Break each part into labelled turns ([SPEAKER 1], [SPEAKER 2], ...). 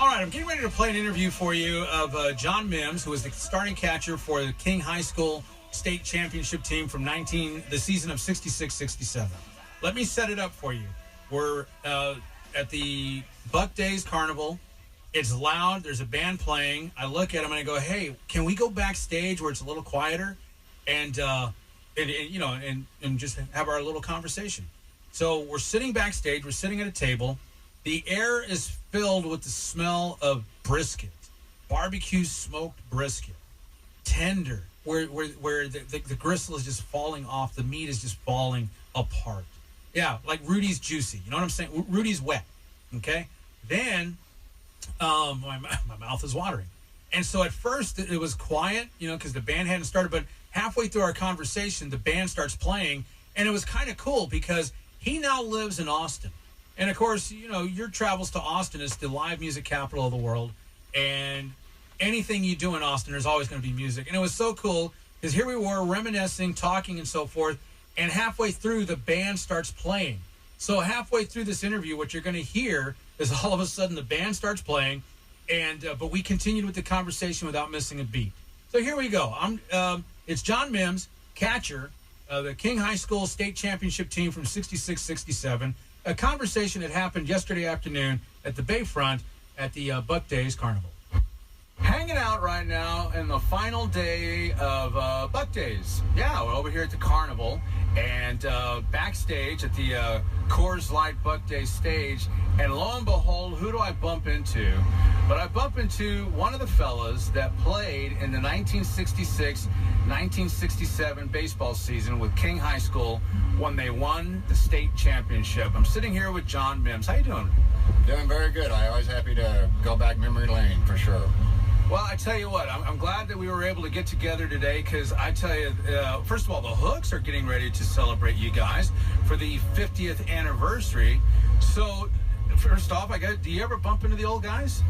[SPEAKER 1] All right, I'm getting ready to play an interview for you of John Mims, who was the starting catcher for the King High School State Championship team from the season of 66-67. Let me set it up for you. We're at the Buck Days Carnival. It's loud. There's a band playing. I look at him and I go, "Hey, can we go backstage where it's a little quieter and just have our little conversation?" So we're sitting backstage. We're sitting at a table. The air is filled with the smell of brisket, barbecue smoked brisket, tender, where the gristle is just falling off. The meat is just falling apart. Yeah, like Rudy's juicy. You know what I'm saying? Rudy's wet. Okay? Then my mouth is watering. And so at first it was quiet, because the band hadn't started. But halfway through our conversation, the band starts playing. And it was kind of cool because he now lives in Austin. And, of course, your travels to Austin is the live music capital of the world. And anything you do in Austin, there's always going to be music. And it was so cool because here we were reminiscing, talking, and so forth. And halfway through, the band starts playing. So halfway through this interview, what you're going to hear is all of a sudden the band starts playing. But we continued with the conversation without missing a beat. So here we go. It's John Mims, catcher, the King High School State Championship team from 66-67. A conversation that happened yesterday afternoon at the Bayfront at the Buck Days Carnival. Hanging out right now in the final day of Buck Days. Yeah, we're over here at the Carnival and backstage at the Coors Light Buck Days stage. And lo and behold, who do I bump into? But I bump into one of the fellas that played in the 1966-1967 baseball season with King High School when they won the state championship. I'm sitting here with John Mims. How you doing?
[SPEAKER 2] Doing very good. I'm always happy to go back memory lane, for sure.
[SPEAKER 1] Well, I tell you what, I'm glad that we were able to get together today because I tell you, first of all, the Hooks are getting ready to celebrate you guys for the 50th anniversary. So, first off, do you ever bump into the old guys?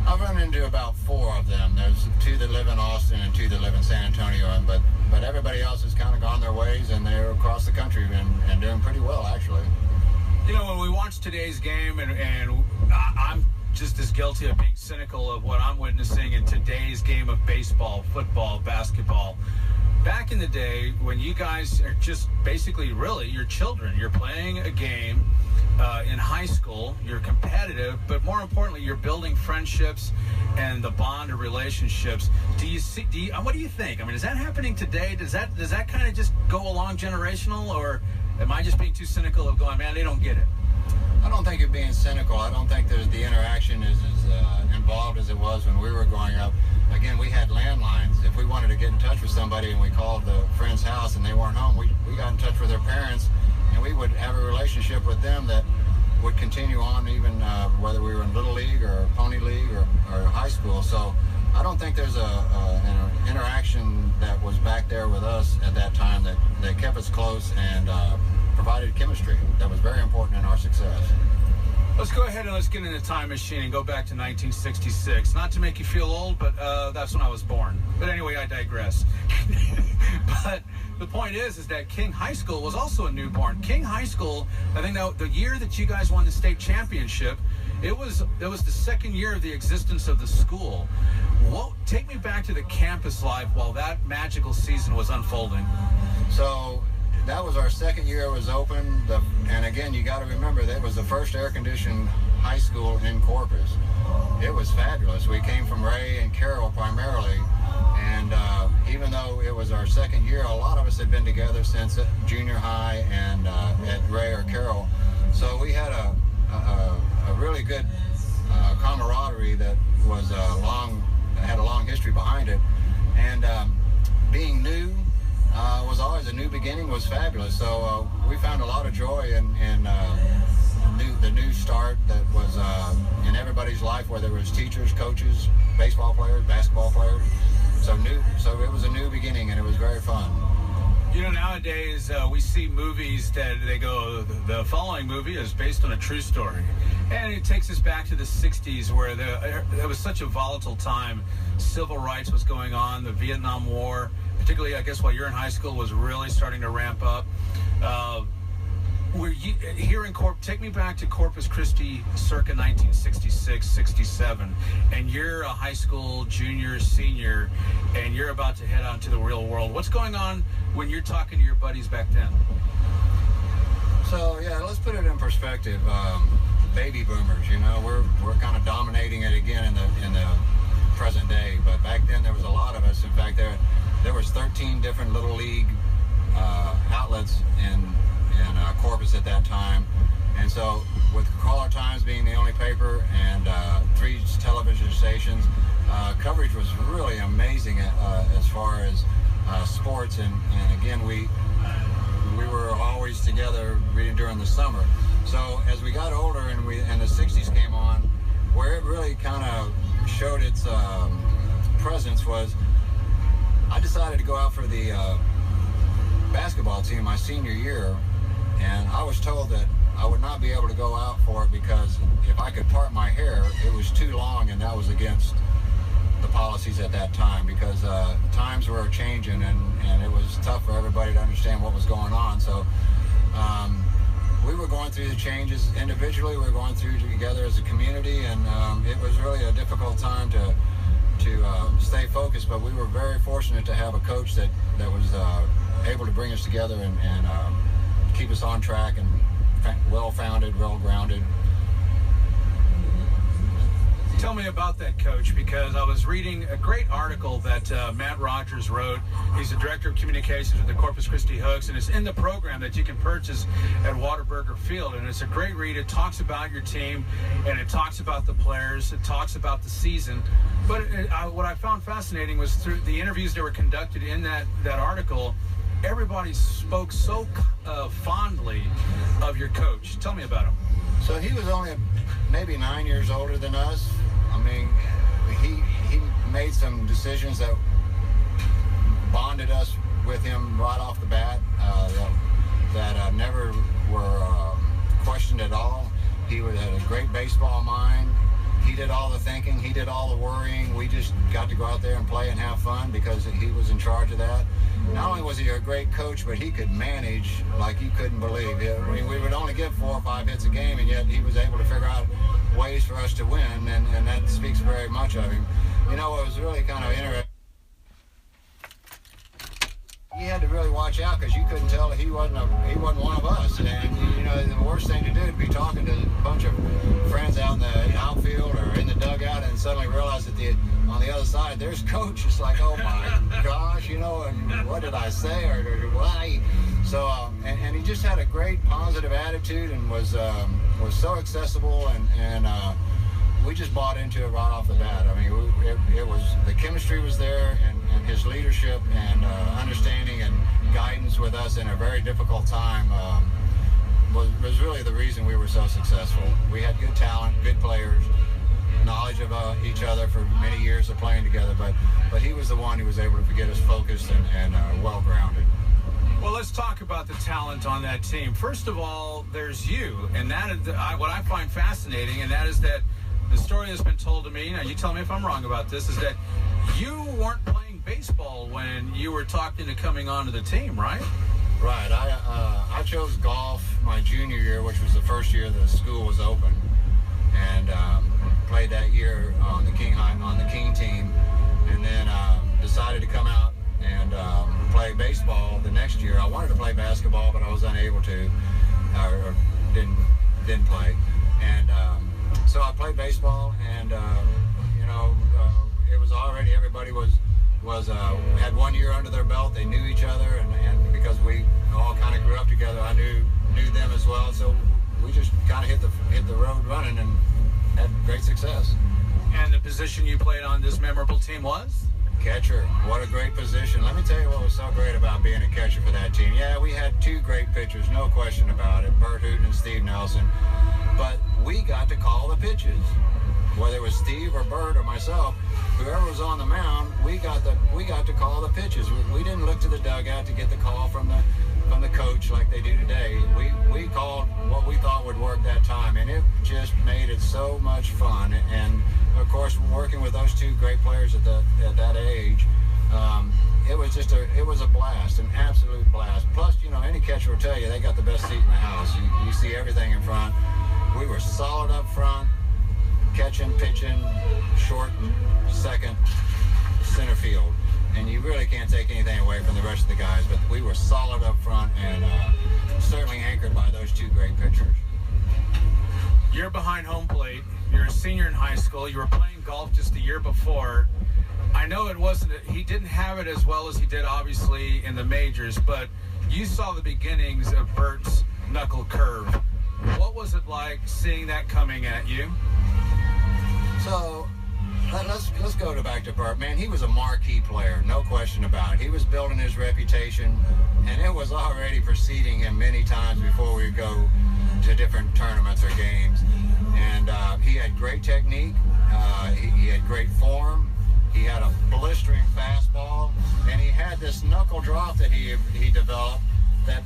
[SPEAKER 2] I've run into about 4 of them. There's 2 that live in Austin and 2 that live in San Antonio, but everybody else has kind of gone their ways, and they're across the country and doing pretty well, actually.
[SPEAKER 1] When we watch today's game, and I'm just as guilty of being cynical of what I'm witnessing in today's game of baseball, football, basketball. Back in the day, when you guys are just basically you're children, you're playing a game in high school, you're competitive, but more importantly, you're building friendships and the bond of relationships. What do you think? I mean, is that happening today? Does that kind of just go along generational, or am I just being too cynical of going, man, they don't get it?
[SPEAKER 2] I don't think you're being cynical. I don't think the interaction is as involved as it was when we were growing up. Again, we had landlines. If we wanted to get in touch with somebody and we called the friend's house and they weren't home, we got in touch with their parents, and we would have a relationship with them that would continue on even whether we were in Little League or Pony League or high school. So I don't think there's an interaction that was back there with us at that time that kept us close and provided chemistry that was very important in our success.
[SPEAKER 1] Let's go ahead and let's get in the time machine and go back to 1966. Not to make you feel old, but that's when I was born. But anyway, I digress. But the point is that King High School was also a newborn. King High School, I think the year that you guys won the state championship, it was the second year of the existence of the school. Take me back to the campus life while that magical season was unfolding.
[SPEAKER 2] So that was our second year it was open. And again, you got to remember, that was the first air-conditioned high school in Corpus. It was fabulous. We came from Ray and Carroll primarily. And even though it was our second year, a lot of us had been together since junior high and at Ray or Carroll. So we had a really good camaraderie that was had a long history behind it. And being new was always a new beginning, was fabulous. So we found a lot of joy in the new start that was in everybody's life, whether it was teachers, coaches, baseball players, basketball players. So it was a new beginning, and it was very fun.
[SPEAKER 1] Nowadays we see movies that they go, the following movie is based on a true story. And it takes us back to the 60s where there was such a volatile time. Civil rights was going on, the Vietnam War, particularly, I guess, while you're in high school, was really starting to ramp up. were you here in take me back to Corpus Christi circa 1966, 67, and you're a high school junior, senior, and you're about to head out into the real world. What's going on when you're talking to your buddies back then?
[SPEAKER 2] So, yeah, let's put it in perspective. Baby boomers, you know, we're kind of dominating it again in the present day, but back then there was a lot of us. In fact, there was 13 different little league outlets in Corpus at that time, and so with Caller Times being the only paper and 3 television stations, coverage was really amazing as far as sports, and again we were always together reading during the summer. So as we got older and the 60s came on, where it really kind of showed its presence was I decided to go out for the basketball team my senior year, and I was told that I would not be able to go out for it because if I could part my hair, it was too long, and that was against the policies at that time because times were changing, and it was tough for everybody to understand what was going on. So we were going through the changes individually. We were going through together as a community, and it was really a difficult time to stay focused. But we were very fortunate to have a coach that was able to bring us together and keep us on track and well-founded, well-grounded.
[SPEAKER 1] Tell me about that, Coach, because I was reading a great article that Matt Rogers wrote. He's the Director of Communications with the Corpus Christi Hooks, and it's in the program that you can purchase at Whataburger Field. And it's a great read. It talks about your team, and it talks about the players. It talks about the season. But what I found fascinating was through the interviews that were conducted in that article, everybody spoke so fondly of your coach. Tell me about him.
[SPEAKER 2] So he was only maybe 9 years older than us. I mean, he made some decisions that bonded us with him right off the bat that never were questioned at all. He had a great baseball mind. He did all the thinking. He did all the worrying. We just got to go out there and play and have fun because he was in charge of that. Not only was he a great coach, but he could manage like you couldn't believe. I mean, we would only give 4 or 5 hits a game, and yet he was able to figure out ways for us to win, and that speaks very much of him. You know, it was really kind of interesting. You had to really watch out because you couldn't tell that he wasn't one of us. And you know, the worst thing to do would be talking to a bunch of friends out in the outfield or in the dugout, and suddenly realize that on the other side there's Coach. It's like, oh my gosh, you know, and what did I say or why? So and he just had a great positive attitude and was so accessible, and we just bought into it right off the bat. I mean, it was the chemistry was there, and his leadership and understanding and guidance with us in a very difficult time was really the reason we were so successful. We had good talent, good players, knowledge of each other for many years of playing together, but he was the one who was able to get us focused and well-grounded.
[SPEAKER 1] Well, let's talk about the talent on that team. First of all, there's you, and that is what I find fascinating, and that is that the story that's been told to me, now you tell me if I'm wrong about this, is that you weren't playing baseball when you were talking to coming onto the team, right?
[SPEAKER 2] Right. I chose golf my junior year, which was the first year the school was open, and played that year on the King team, and then decided to come out and play baseball the next year. I wanted to play basketball, but I was unable to, or didn't play, and so I played baseball, and you know, it was already everybody was had 1 year under their belt. They knew each other, and because we all kind of grew up together, I knew them as well. So we just kind of hit the road running and had great success.
[SPEAKER 1] And the position you played on this memorable team was?
[SPEAKER 2] Catcher. What a great position. Let me tell you what was so great about being a catcher for that team. Yeah, we had 2 great pitchers, no question about it, Bert Hooten and Steve Nelson. But we got to call the pitches. Whether it was Steve or Bert or myself, whoever was on the mound, we got to call the pitches. We didn't look to the dugout to get the call from the coach like they do today. We called what we thought would work that time, and it just made it so much fun. And of course, working with those 2 great players at that age, It was just it was a blast, an absolute blast. Plus, any catcher will tell you they got the best seat in the house. You see everything in front. We were solid up front, catching, pitching, short, second, center field. And you really can't take anything away from the rest of the guys, but we were solid up front and certainly anchored by those two great pitchers.
[SPEAKER 1] You're behind home plate. You're a senior in high school. You were playing golf just the year before. I know he didn't have it as well as he did, obviously, in the majors, but you saw the beginnings of Bert's knuckle curve. What was it like seeing that coming at you?
[SPEAKER 2] So let's go back to Bert. Man, he was a marquee player, no question about it. He was building his reputation, and it was already preceding him many times before we would go to different tournaments or games. And he had great technique. He had great form. He had a blistering fastball, and he had this knuckle drop that he developed that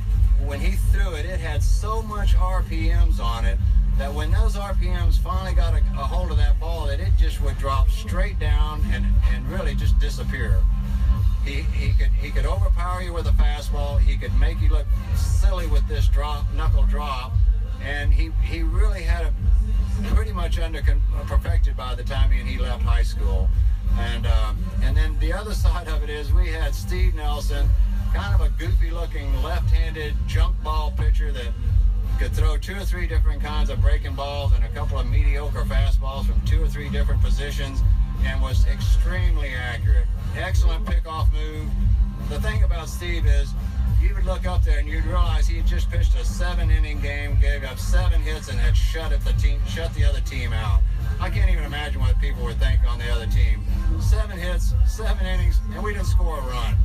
[SPEAKER 2] when he threw it, it had so much RPMs on it that when those RPMs finally got a hold of that ball, that it just would drop straight down and really just disappear. He could overpower you with a fastball. He could make you look silly with this knuckle drop, and he really had it pretty much perfected by the time he left high school. And then the other side of it is we had Steve Nelson, kind of a goofy-looking left-handed junk ball pitcher that could throw 2 or 3 different kinds of breaking balls and a couple of mediocre fastballs from 2 or 3 different positions, and was extremely accurate. Excellent pickoff move. The thing about Steve is you would look up there and you'd realize he had just pitched a 7-inning game, gave up 7 hits, and had shut the other team out. I can't even imagine what people would think on the other team. 7 hits, 7 innings, and we didn't score a run.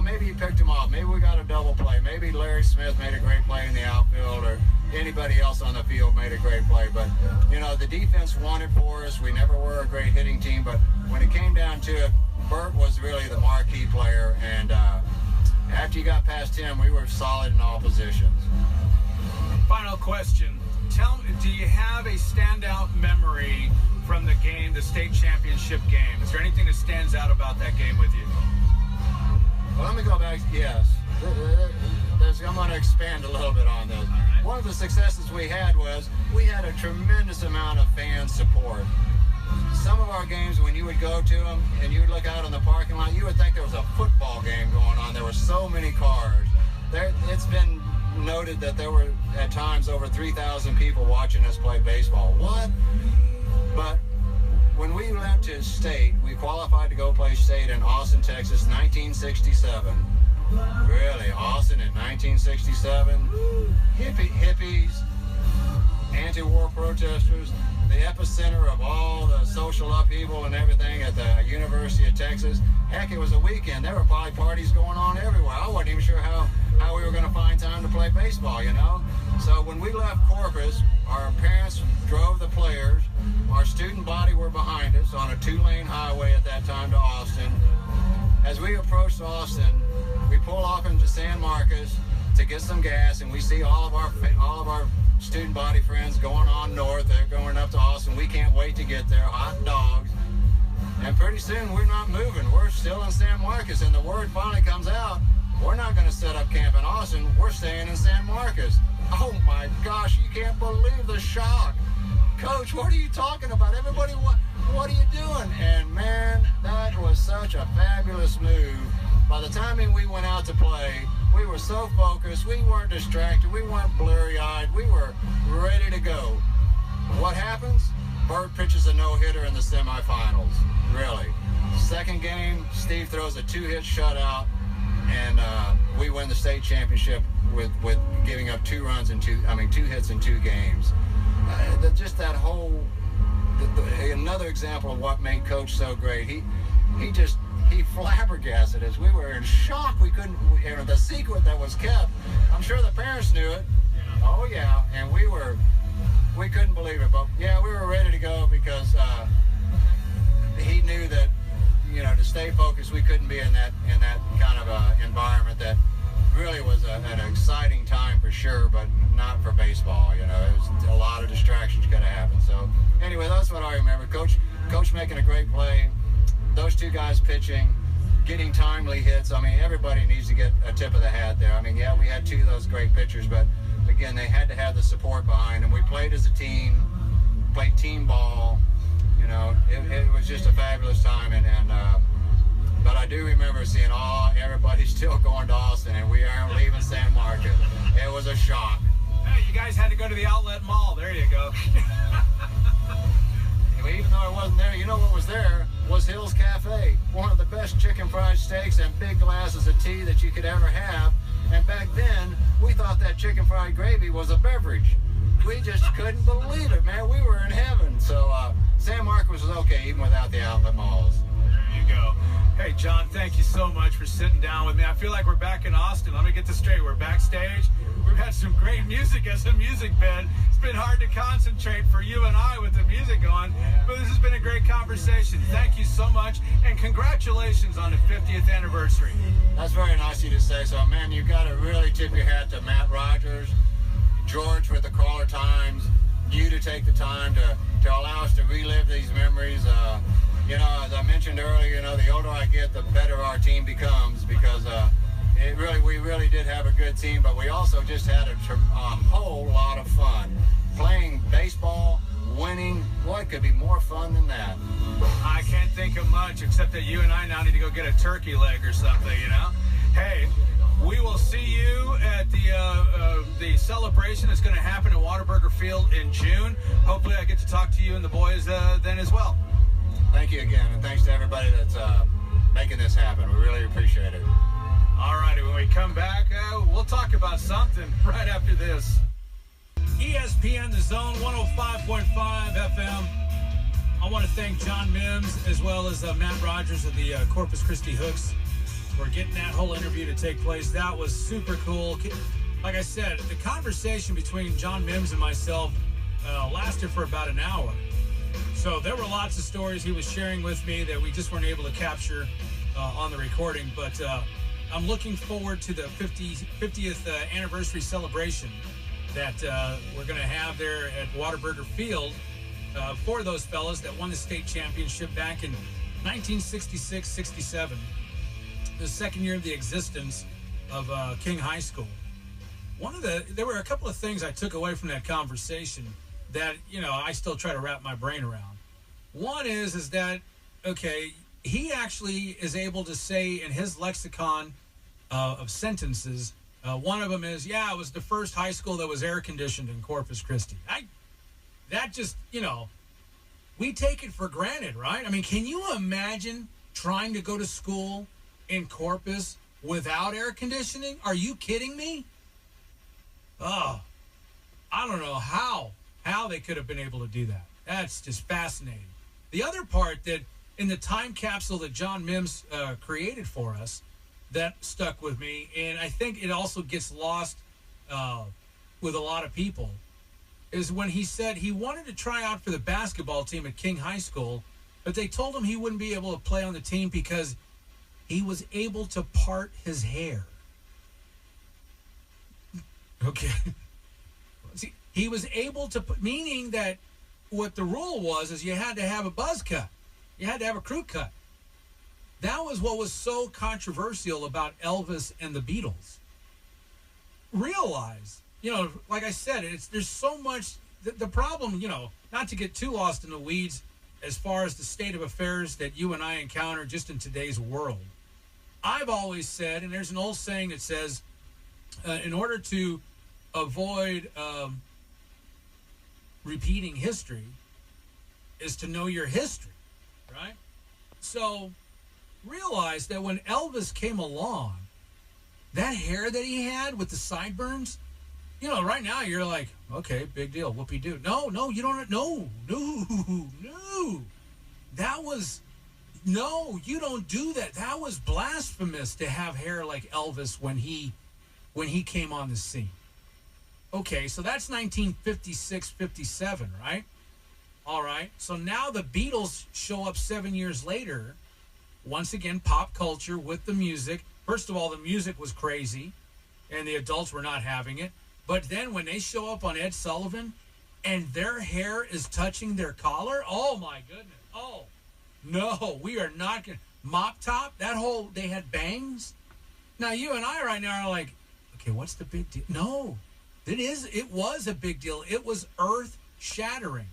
[SPEAKER 2] Maybe he picked him off. Maybe we got a double play. Maybe Larry Smith made a great play in the outfield, or anybody else on the field made a great play. But, the defense won it for us. We never were a great hitting team, but when it came down to it, Bert was really the marquee player, and after you got past him, we were solid in all positions.
[SPEAKER 1] Final question. Tell me, do you have a standout memory from the game, the state championship game? Is there anything that stands out about that game with you?
[SPEAKER 2] Well, let me go back. Yes. I'm going to expand a little bit on this.
[SPEAKER 1] Right.
[SPEAKER 2] One of the successes we had was we had a tremendous amount of fan support. Some of our games, when you would go to them and you would look out in the parking lot, you would think there was a football game going on. There were so many cars. It's been noted that there were, at times, over 3,000 people watching us play baseball. What? But when we went to state, we qualified to go play state in Austin, Texas, 1967. Really, Austin in 1967. Hippies, anti-war protesters, the epicenter of all the social upheaval and everything at the University of Texas. Heck, it was a weekend. There were probably parties going on everywhere. I wasn't even sure how we were going to find time to play baseball, So when we left Corpus, our parents drove the players. Our student body were behind us on a 2-lane highway at that time to Austin. As we approached Austin, we pull off into San Marcos to get some gas, and we see all of our student body friends going on north. They're going up to Austin. We can't wait to get there. Hot dogs. And pretty soon we're not moving. We're still in San Marcos, and the word finally comes out. We're not going to set up camp in Austin. We're staying in San Marcos. Oh my gosh, you can't believe the shock. Coach, what are you talking about? Everybody, what are you doing? And man, that was such a fabulous move. By the time we went out to play, we were so focused. We weren't distracted. We weren't blurry-eyed. We were ready to go. What happens? Bert pitches a no-hitter in the semifinals. Really. Second game, Steve throws a 2-hit shutout, and we win the state championship with giving up 2 hits in 2 games. Just that whole, another example of what made Coach so great. He flabbergasted us. We were in shock. We couldn't, the secret that was kept, I'm sure the parents knew it. Oh yeah, and we couldn't believe it. But yeah, we were ready to go because he knew that, to stay focused, we couldn't be in that kind of environment that really was an exciting time for sure, but not for baseball. It was a lot of distractions could have happened. So anyway, that's what I remember. Coach making a great play. Those 2 guys pitching, getting timely hits. I mean, everybody needs to get a tip of the hat there. I mean, yeah, we had two of those great pitchers, but again, they had to have the support behind them. We played as a team, played team ball. You know, it was just a fabulous time, but I do remember seeing everybody still going to Austin, and we aren't leaving San Marcos. It was a shock.
[SPEAKER 3] Hey, you guys had to go to the outlet mall. There you go.
[SPEAKER 2] Even though I wasn't there, you know what was there was Hill's Cafe, one of the best chicken fried steaks and big glasses of tea that you could ever have. And back then, we thought that chicken fried gravy was a beverage. We just couldn't believe it, man. We were in heaven. So San Marcos was okay even without the outlet malls.
[SPEAKER 3] There you go. Hey, John, thank you so much for sitting down with me. I feel like we're back in Austin. Let me get this straight. We're backstage. We've had some great music as a music bed. It's been hard to concentrate for you and I with the music on, but this has been a great conversation. Thank you so much, and congratulations on the 50th anniversary.
[SPEAKER 2] That's very nice of you to say so. Man, you've got to really tip your hat to Matt Rogers, George with the Caller Times, you to take the time to allow us to relive these memories. You know, as I mentioned earlier, you know, the older I get, the better our team becomes, because we really did have a good team, but we also just had a whole lot of fun. Playing baseball, winning, what could be more fun than that?
[SPEAKER 3] I can't think of much, except that you and I now need to go get a turkey leg or something, you know? Hey, we will see you at the celebration that's going to happen at Whataburger Field in June. Hopefully I get to talk to you and the boys then as well.
[SPEAKER 2] Thank you again, and thanks to everybody that's making this happen. We really appreciate it.
[SPEAKER 3] All righty, when we come back, we'll talk about something right after this.
[SPEAKER 1] ESPN, The Zone, 105.5 FM. I want to thank John Mims as well as Matt Rogers of the Corpus Christi Hooks for getting that whole interview to take place. That was super cool. Like I said, the conversation between John Mims and myself lasted for about an hour. So there were lots of stories he was sharing with me that we just weren't able to capture on the recording. But I'm looking forward to the 50th anniversary celebration that we're going to have there at Whataburger Field for those fellas that won the state championship back in 1966-67, the second year of the existence of King High School. There were a couple of things I took away from that conversation that, you know, I still try to wrap my brain around. One is that, okay, he actually is able to say in his lexicon of sentences, one of them is, yeah, it was the first high school that was air-conditioned in Corpus Christi. That just, you know, we take it for granted, right? I mean, can you imagine trying to go to school in Corpus without air conditioning? Are you kidding me? Oh, I don't know how they could have been able to do that. That's just fascinating. The other part that in the time capsule that John Mims created for us that stuck with me, and I think it also gets lost with a lot of people, is when he said he wanted to try out for the basketball team at King High School, but they told him he wouldn't be able to play on the team because he was able to part his hair. Okay. See, he was able to, meaning that what the rule was is you had to have a buzz cut. You had to have a crew cut. That was what was so controversial about Elvis and the Beatles. Realize, you know, like I said, there's so much, the problem, you know, not to get too lost in the weeds as far as the state of affairs that you and I encounter just in today's world. I've always said, and there's an old saying that says, in order to avoid repeating history is to know your history, right? So realize that when Elvis came along, that hair that he had with the sideburns, you know, right now you're like, okay, big deal, whoopee-doo. No, you don't, no. You don't do that. That was blasphemous to have hair like Elvis when he came on the scene. Okay, so that's 1956, 57, right? All right, so now the Beatles show up 7 years later. Once again, pop culture with the music. First of all, the music was crazy, and the adults were not having it. But then when they show up on Ed Sullivan, and their hair is touching their collar, oh, my goodness. Oh, no, we are not going to. mop top, they had bangs. Now, you and I right now are like, okay, what's the big deal? No, it was a big deal. It was earth-shattering.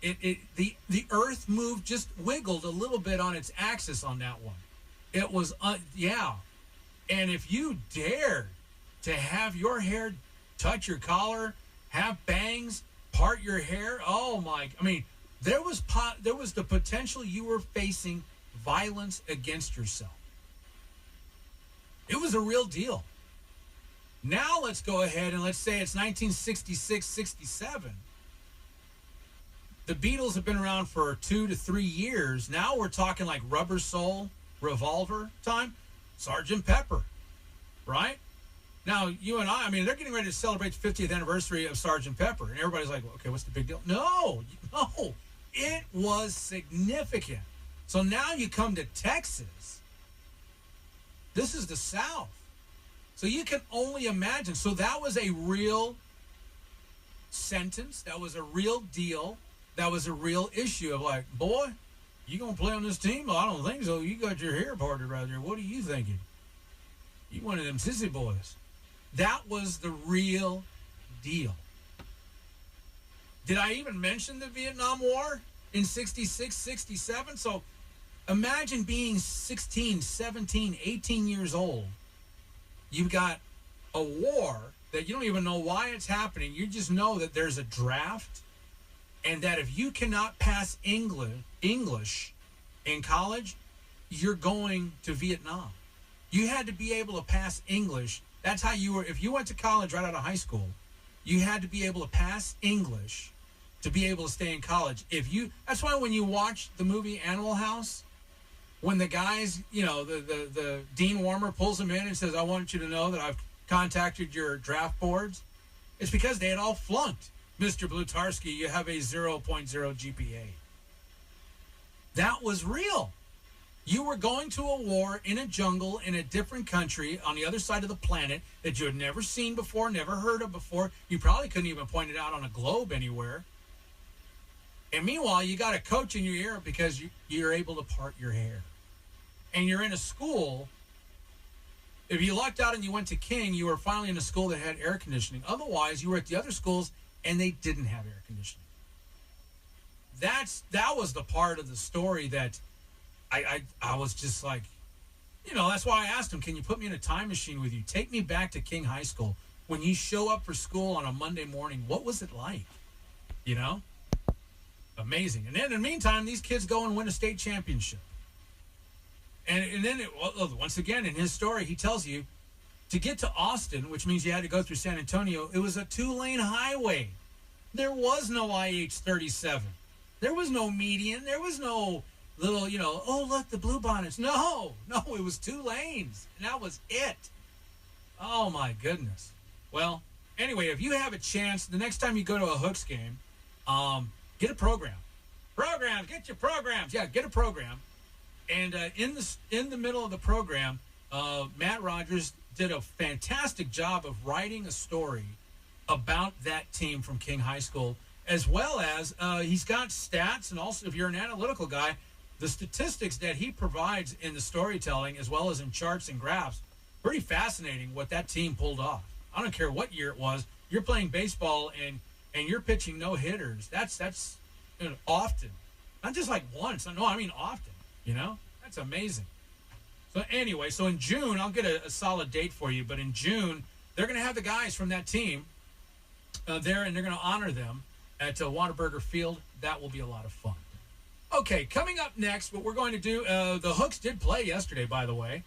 [SPEAKER 1] The earth moved, just wiggled a little bit on its axis on that one. It was, yeah. And if you dared to have your hair touch your collar, have bangs, part your hair, oh my, I mean, there was the potential you were facing violence against yourself. It was a real deal. Now let's go ahead and let's say it's 1966, 67. The Beatles have been around for 2 to 3 years. Now we're talking like Rubber Soul, Revolver time, Sgt. Pepper, right? Now, you and I mean, they're getting ready to celebrate the 50th anniversary of Sgt. Pepper. And everybody's like, okay, what's the big deal? No, it was significant. So now you come to Texas. This is the South. So you can only imagine. So that was a real sentence. That was a real deal. That was a real issue of like, boy, you going to play on this team? Well, I don't think so. You got your hair parted right there. What are you thinking? You one of them sissy boys. That was the real deal. Did I even mention the Vietnam War in 66, 67? So imagine being 16, 17, 18 years old. You've got a war that you don't even know why it's happening. You just know that there's a draft, and that if you cannot pass English in college, you're going to Vietnam. You had to be able to pass English. That's how you were. If you went to college right out of high school, you had to be able to pass English to be able to stay in college. That's why when you watch the movie Animal House, when the guys, the Dean Warmer pulls them in and says, I want you to know that I've contacted your draft boards, it's because they had all flunked. Mr. Blutarski, you have a 0.0 GPA. That was real. You were going to a war in a jungle in a different country on the other side of the planet that you had never seen before, never heard of before. You probably couldn't even point it out on a globe anywhere. And meanwhile, you got a coach in your ear because you're able to part your hair. And you're in a school. If you lucked out and you went to King, you were finally in a school that had air conditioning. Otherwise, you were at the other schools and they didn't have air conditioning. That was the part of the story that I was just like, that's why I asked him, can you put me in a time machine with you? Take me back to King High School. When you show up for school on a Monday morning, what was it like? Amazing. And then in the meantime, these kids go and win a state championship. And then, once again, in his story, he tells you to get to Austin, which means you had to go through San Antonio, it was a 2-lane highway. There was no IH-37. There was no median. There was no little, oh, look, the blue bonnets. No, it was 2 lanes. And that was it. Oh, my goodness. Well, anyway, if you have a chance, the next time you go to a Hooks game, get a program. Programs, get your programs. Yeah, get a program. And in the middle of the program, Matt Rogers did a fantastic job of writing a story about that team from King High School, as well as he's got stats, and also if you're an analytical guy, the statistics that he provides in the storytelling, as well as in charts and graphs, pretty fascinating what that team pulled off. I don't care what year it was. You're playing baseball and you're pitching no-hitters. That's often. Not just like once. No, I mean often. That's amazing. So anyway, in June, I'll get a solid date for you, but in June, they're going to have the guys from that team there, and they're going to honor them at Whataburger Field. That will be a lot of fun. Okay, coming up next, what we're going to do, the Hooks did play yesterday, by the way.